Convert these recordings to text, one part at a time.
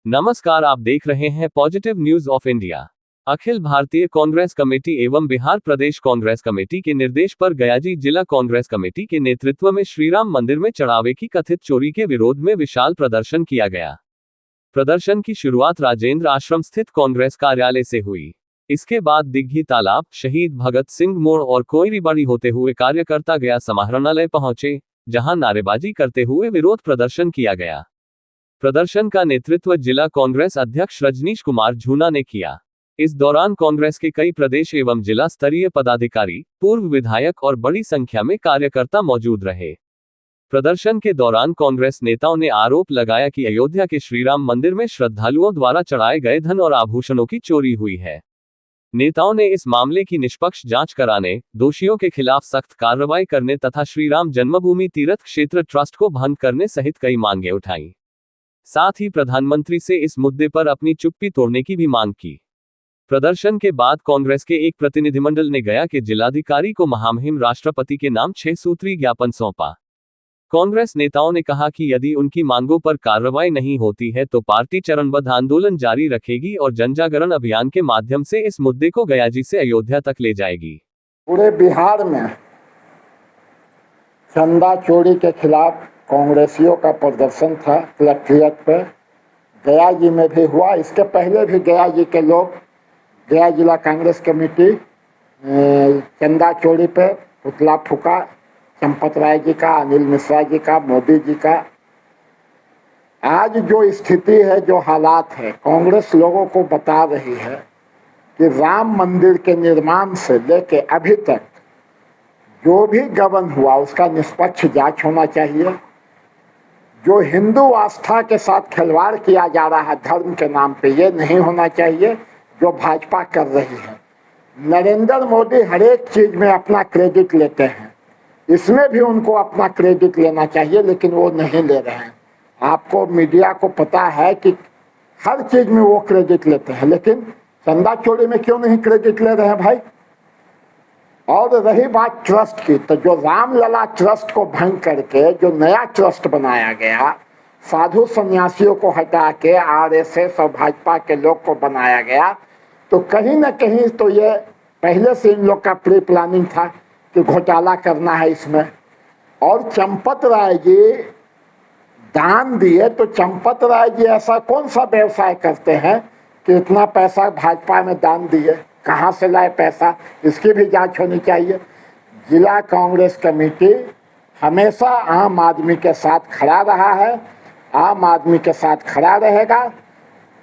नमस्कार, आप देख रहे हैं positive news of India. Akhil Bharatiya Congress committee एवं बिहार प्रदेश कांग्रेस कमेटी के निर्देश पर गयाजी जिला कांग्रेस कमेटी के नेतृत्व में श्रीराम मंदिर में चढ़ावे की कथित चोरी के विरोध में विशाल प्रदर्शन किया गया। प्रदर्शन की शुरुआत राजेंद्र आश्रम स्थित कांग्रेस कार्यालय से हुई। इसके बाद दिग्घी तालाब, शहीद भगत सिंह मोड़ और कोइरीबाड़ी होते हुए कार्यकर्ता गया समाहरणालय पहुंचे, जहां नारेबाजी करते हुए विरोध प्रदर्शन किया गया। प्रदर्शन का नेतृत्व जिला कांग्रेस अध्यक्ष रजनीश कुमार झूना ने किया। इस दौरान कांग्रेस के कई प्रदेश एवं जिला स्तरीय पदाधिकारी, पूर्व विधायक और बड़ी संख्या में कार्यकर्ता मौजूद रहे। प्रदर्शन के दौरान कांग्रेस नेताओं ने आरोप लगाया कि अयोध्या के श्रीराम मंदिर में श्रद्धालुओं द्वारा चढ़ाए गए धन और आभूषणों की चोरी हुई है। नेताओं ने इस मामले की निष्पक्ष जांच कराने, दोषियों के खिलाफ सख्त कार्रवाई करने तथा श्रीराम जन्मभूमि तीर्थ क्षेत्र ट्रस्ट को भंग करने सहित कई मांगे उठाई। साथ ही प्रधानमंत्री से इस मुद्दे पर अपनी चुप्पी तोड़ने की भी मांग की। प्रदर्शन के बाद कांग्रेस के एक प्रतिनिधिमंडल ने गया के जिलाधिकारी को महामहिम राष्ट्रपति के नाम 6 सूत्री ज्ञापन सौंपा। कांग्रेस नेताओं ने कहा कि यदि उनकी मांगों पर कार्रवाई नहीं होती है तो पार्टी चरणबद्ध आंदोलन जारी रखेगी और जनजागरण अभियान के माध्यम से इस मुद्दे को गयाजी से अयोध्या तक ले जाएगी। पूरे बिहार में चंदा चोरी के खिलाफ कांग्रेसियों का प्रदर्शन था कलेक्ट्रेट पे। गया जी में भी हुआ। इसके पहले भी गया जी के लोग, गया जिला कांग्रेस कमेटी चंदा चोरी पे पुतला फूका, चंपत राय जी का, अनिल मिश्रा जी का, मोदी जी का। आज जो स्थिति है, जो हालात है, कांग्रेस लोगों को बता रही है कि राम मंदिर के निर्माण से लेके अभी तक जो भी गबन हुआ उसका निष्पक्ष जांच होना चाहिए। जो हिंदू आस्था के साथ खिलवाड़ किया जा रहा है धर्म के नाम पे, ये नहीं होना चाहिए जो भाजपा कर रही है। नरेंद्र मोदी हर एक चीज में अपना क्रेडिट लेते हैं, इसमें भी उनको अपना क्रेडिट लेना चाहिए, लेकिन वो नहीं ले रहे हैं। आपको मीडिया को पता है कि हर चीज में वो क्रेडिट लेते हैं, लेकिन चंदा चोरी में क्यों नहीं क्रेडिट ले रहे हैं भाई। और रही बात ट्रस्ट की, तो जो रामलला ट्रस्ट को भंग करके जो नया ट्रस्ट बनाया गया, साधु सन्यासियों को हटा के आरएसएस और भाजपा के लोग को बनाया गया, तो कहीं ना कहीं तो ये पहले से इन लोग का प्री प्लानिंग था कि घोटाला करना है इसमें। और चंपत राय जी दान दिए, तो चंपत राय जी ऐसा कौन सा व्यवसाय करते हैं कि इतना पैसा भाजपा में दान दिए, कहाँ से लाए पैसा, इसकी भी जांच होनी चाहिए। जिला कांग्रेस कमेटी हमेशा आम आदमी के साथ खड़ा रहा है, आम आदमी के साथ खड़ा रहेगा।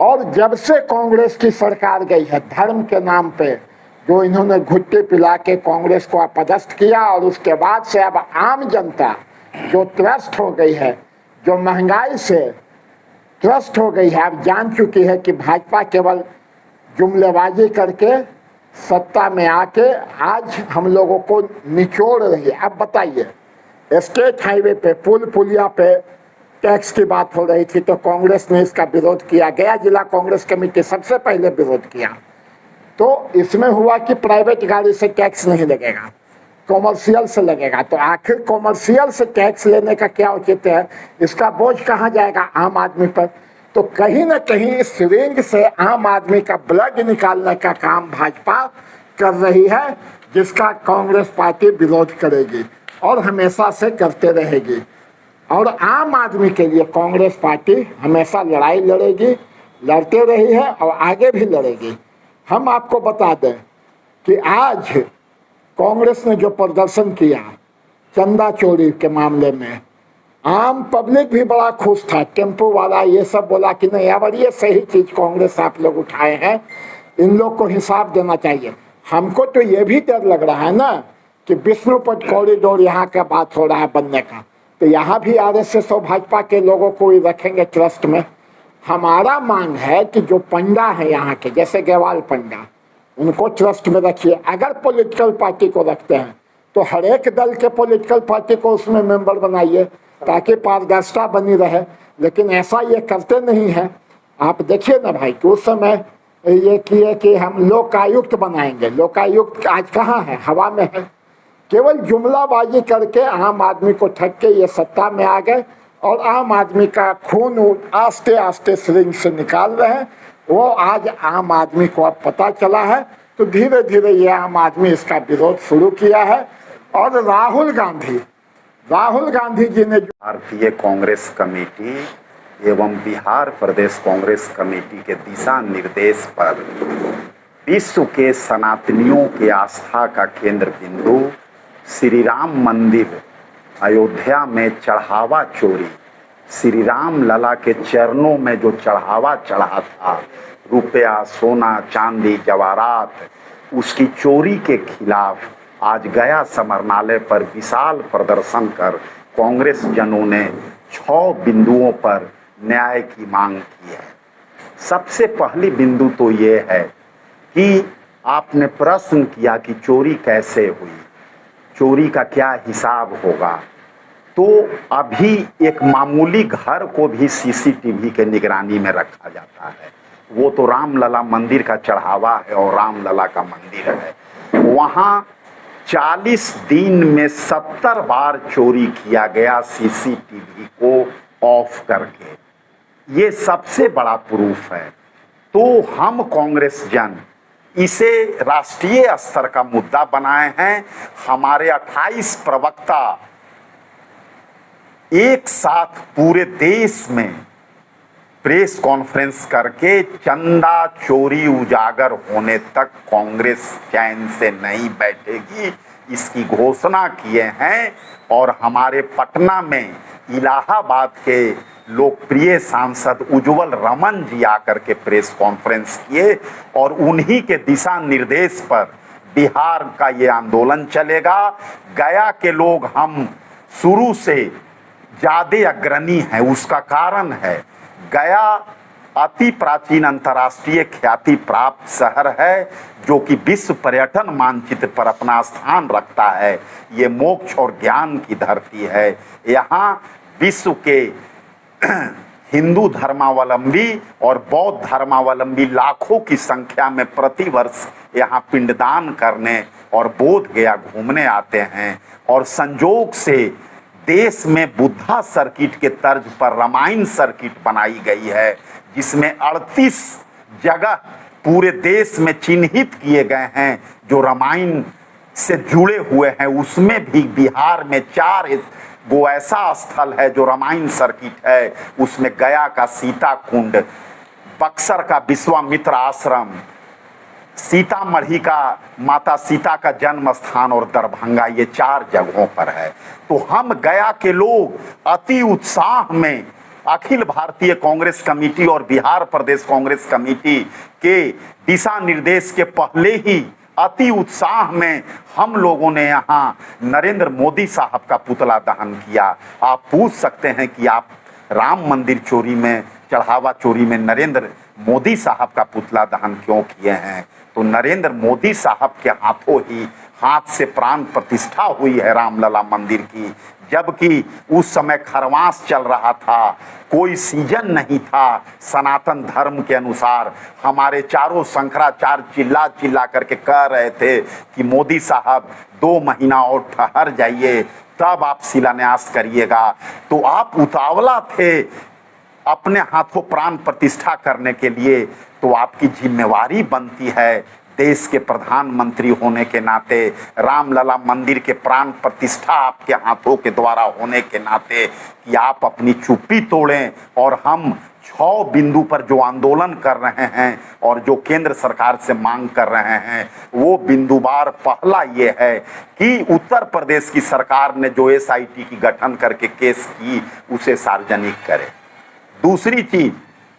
और जब से कांग्रेस की सरकार गई है, धर्म के नाम पे जो इन्होंने घुट्टी पिला के कांग्रेस को अपदस्थ किया, और उसके बाद से अब आम जनता जो त्रस्त हो गई है, जो महंगाई से त्रस्त हो गई है, अब जान चुकी है कि भाजपा केवल जुमलेबाजी करके सत्ता में आके आज हम लोगों को निचोड़ रही है। अब बताइए, स्टेट हाईवे पे पुल पुलिया पे टैक्स की बात हो रही थी तो कांग्रेस ने इसका विरोध किया, गया जिला कांग्रेस कमेटी सबसे पहले विरोध किया। तो इसमें हुआ कि प्राइवेट गाड़ी से टैक्स नहीं लगेगा, कॉमर्शियल से लगेगा। तो आखिर कॉमर्शियल से टैक्स लेने का क्या औचित्य है, इसका बोझ कहाँ जाएगा आम आदमी पर। तो कहीं ना कहीं इस सिरिंज से आम आदमी का ब्लड निकालने का काम भाजपा कर रही है, जिसका कांग्रेस पार्टी विरोध करेगी और हमेशा से करते रहेगी। और आम आदमी के लिए कांग्रेस पार्टी हमेशा लड़ाई लड़ेगी, लड़ते रही है और आगे भी लड़ेगी। हम आपको बता दें कि आज कांग्रेस ने जो प्रदर्शन किया चंदा चोरी के मामले में, आम पब्लिक भी बड़ा खुश था। टेम्पो वाला ये सब बोला कि नहीं, अब ये सही चीज कांग्रेस आप लोग उठाए हैं, इन लोग को हिसाब देना चाहिए। हमको तो ये भी डर लग रहा है ना कि विष्णुपद कॉरिडोर यहाँ का बात हो रहा है बनने का, तो यहाँ भी आरएसएस और भाजपा के लोगों को ही रखेंगे ट्रस्ट में। हमारा मांग है कि जो पंडा है यहाँ के, जैसे गेवाल पंडा, उनको ट्रस्ट में रखिए। अगर पॉलिटिकल पार्टी को रखते हैं तो हर एक दल के पॉलिटिकल पार्टी को उसमें मेंबर बनाइए ताकि पारदर्शिता बनी रहे, लेकिन ऐसा ये करते नहीं है। आप देखिए ना भाई कि उस समय ये किए कि हम लोकायुक्त बनाएंगे, लोकायुक्त आज कहाँ है, हवा में है। केवल जुमलाबाजी करके आम आदमी को ठग के ये सत्ता में आ गए और आम आदमी का खून आस्ते आस्ते सिरिंज से निकाल रहे हैं, वो आज आम आदमी को अब पता चला है। तो धीरे धीरे ये आम आदमी इसका विरोध शुरू किया है। और राहुल गांधी जी ने भारतीय कांग्रेस कमेटी एवं बिहार प्रदेश कांग्रेस कमेटी के दिशा निर्देश पर विश्व के सनातनियों के आस्था का केंद्र बिंदु श्री राम मंदिर अयोध्या में चढ़ावा चोरी, श्री राम लला के चरणों में जो चढ़ावा चढ़ा था, रुपया सोना चांदी जवाहरात, उसकी चोरी के खिलाफ आज गया समरनालय पर विशाल प्रदर्शन कर कांग्रेस जनों ने 6 बिंदुओं पर न्याय की मांग की है। सबसे पहली बिंदु तो ये है कि आपने प्रश्न किया कि चोरी कैसे हुई, चोरी का क्या हिसाब होगा। तो अभी एक मामूली घर को भी सीसीटीवी के निगरानी में रखा जाता है। वो तो रामलला मंदिर का चढ़ावा है और रामलला का मंदिर है। वहाँ 40 दिन में 70 बार चोरी किया गया सीसीटीवी को ऑफ करके। ये सबसे बड़ा प्रूफ है। तो हम कांग्रेस जन इसे राष्ट्रीय स्तर का मुद्दा बनाए हैं। हमारे 28 प्रवक्ता एक साथ पूरे देश में प्रेस कॉन्फ्रेंस करके चंदा चोरी उजागर होने तक कांग्रेस चैन से नहीं बैठेगी, इसकी घोषणा किए हैं। और हमारे पटना में इलाहाबाद के लोकप्रिय सांसद उज्जवल रमन जी आकर के प्रेस कॉन्फ्रेंस किए और उन्हीं के दिशा निर्देश पर बिहार का ये आंदोलन चलेगा। गया के लोग हम शुरू से ज्यादा अग्रणी हैं। उसका कारण है गया अति प्राचीन अंतर्राष्ट्रीय ख्याति प्राप्त शहर है, जो कि विश्व पर्यटन मानचित्र पर अपना स्थान रखता है। ये मोक्ष और ज्ञान की धरती है। यहाँ विश्व के हिंदू धर्मावलंबी और बौद्ध धर्मावलंबी लाखों की संख्या में प्रतिवर्ष यहाँ पिंडदान करने और बोध गया घूमने आते हैं। और संजोग से देश में बुद्धा सर्किट के तर्ज पर रामायण सर्किट बनाई गई है, जिसमें 38 जगह पूरे देश में चिन्हित किए गए हैं जो रामायण से जुड़े हुए हैं। उसमें भी बिहार में 4 वो ऐसा स्थल है जो रामायण सर्किट है। उसमें गया का सीता कुंड, बक्सर का विश्वामित्र आश्रम, सीतामढ़ी का माता सीता का जन्म स्थान और दरभंगा, ये 4 जगहों पर है। तो हम गया के लोग अति उत्साह में अखिल भारतीय कांग्रेस कमेटी और बिहार प्रदेश कांग्रेस कमेटी के दिशा निर्देश के पहले ही अति उत्साह में हम लोगों ने यहाँ नरेंद्र मोदी साहब का पुतला दहन किया। आप पूछ सकते हैं कि आप राम मंदिर चोरी में, चढ़ावा चोरी में नरेंद्र मोदी साहब का पुतला दहन क्यों किए हैं? तो नरेंद्र मोदी साहब के हाथों ही हाथ से प्राण प्रतिष्ठा हुई है रामलला मंदिर की, जबकि उस समय खरवास चल रहा था, कोई सीजन नहीं था। सनातन धर्म के अनुसार हमारे चारों शंकराचार्य चिल्ला चिल्ला करके कह रहे थे कि मोदी साहब 2 महीना और ठहर जाइए, तब आप शिलान्यास करिएगा। तो आप उतावला थे अपने हाथों प्राण प्रतिष्ठा करने के लिए। तो आपकी जिम्मेवारी बनती है देश के प्रधानमंत्री होने के नाते, रामलला मंदिर के प्राण प्रतिष्ठा आपके हाथों के द्वारा होने के नाते, कि आप अपनी चुप्पी तोड़ें और हम 6 बिंदु पर जो आंदोलन कर रहे हैं और जो केंद्र सरकार से मांग कर रहे हैं, वो बिंदुवार पहला ये है कि उत्तर प्रदेश की सरकार ने जो SIT की गठन करके केस की, उसे सार्वजनिक करे। दूसरी चीज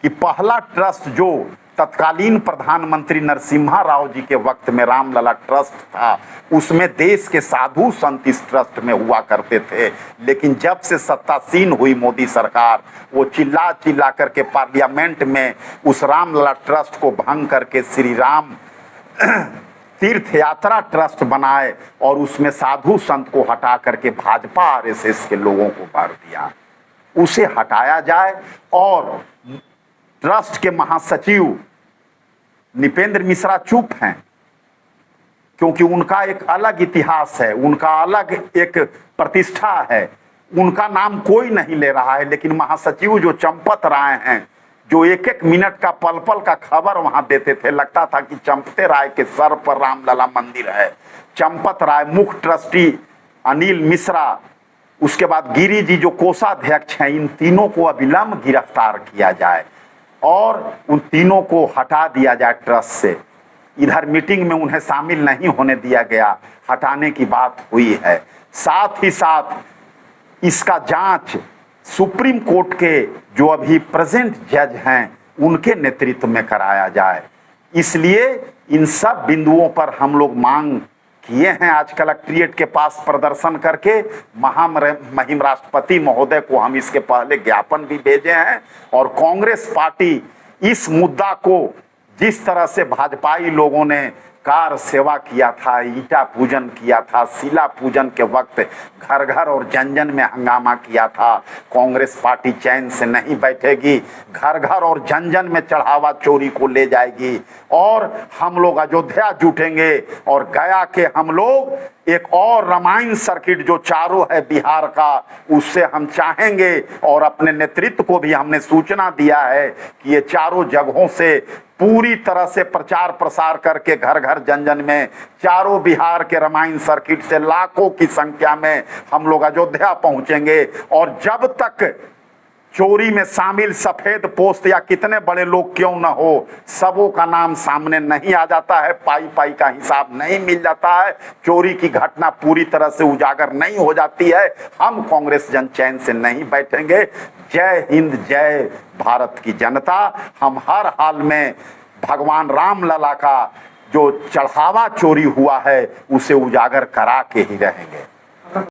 कि पहला ट्रस्ट जो तत्कालीन प्रधानमंत्री नरसिम्हा राव जी के वक्त में रामलला ट्रस्ट था, उसमें देश के साधु संत इस ट्रस्ट में हुआ करते थे। लेकिन जब से सत्तासीन हुई मोदी सरकार, वो चिल्ला चिल्ला करके पार्लियामेंट में उस रामलला ट्रस्ट को भंग करके श्री राम तीर्थ यात्रा ट्रस्ट बनाए और उसमें साधु संत को हटा करके भाजपा RSS के लोगों को भर दिया। उसे हटाया जाए और ट्रस्ट के महासचिव निपेंद्र मिश्रा चुप हैं, क्योंकि उनका एक अलग इतिहास है, उनका अलग एक प्रतिष्ठा है। उनका नाम कोई नहीं ले रहा है, लेकिन महासचिव जो चंपत राय हैं, जो एक एक मिनट का पल पल का खबर वहां देते थे, लगता था कि चंपते राय के सर पर रामलला मंदिर है। चंपत राय, मुख्य ट्रस्टी अनिल मिश्रा, उसके बाद गिरी जी जो कोषाध्यक्ष हैं, इन तीनों को अविलंब गिरफ्तार किया जाए और उन तीनों को हटा दिया जाए ट्रस्ट से। इधर मीटिंग में उन्हें शामिल नहीं होने दिया गया, हटाने की बात हुई है। साथ ही साथ इसका जांच सुप्रीम कोर्ट के जो अभी प्रेजेंट जज हैं उनके नेतृत्व में कराया जाए। इसलिए इन सब बिंदुओं पर हम लोग मांग किए हैं। आज कलेक्ट्रेट के पास प्रदर्शन करके महामहिम राष्ट्रपति महोदय को हम इसके पहले ज्ञापन भी भेजे हैं। और कांग्रेस पार्टी इस मुद्दा को जिस तरह से भाजपाई लोगों ने कार सेवा किया था, ईटा पूजन किया था, शिला पूजन के वक्त घर घर और जन जन में हंगामा किया था, कांग्रेस पार्टी चैन से नहीं बैठेगी, घर घर और जन जन में चढ़ावा चोरी को ले जाएगी। और हम लोग अयोध्या जुटेंगे और गया के हम लोग एक और रामायण सर्किट जो चारों है बिहार का, उससे हम चाहेंगे और अपने नेतृत्व को भी हमने सूचना दिया है कि ये चारों जगहों से पूरी तरह से प्रचार प्रसार करके घर घर जन जन में चारों बिहार के रामायण सर्किट से लाखों की संख्या में हम लोग अयोध्या पहुंचेंगे। और जब तक चोरी में शामिल सफेद पोस्ट या कितने बड़े लोग क्यों न हो, सबों का नाम सामने नहीं आ जाता है, पाई पाई का हिसाब नहीं मिल जाता है, चोरी की घटना पूरी तरह से उजागर नहीं हो जाती है, हम कांग्रेस जन चैन से नहीं बैठेंगे। जय हिंद, जय भारत की जनता। हम हर हाल में भगवान रामलला का जो चढ़ावा चोरी हुआ है उसे उजागर करा के ही रहेंगे।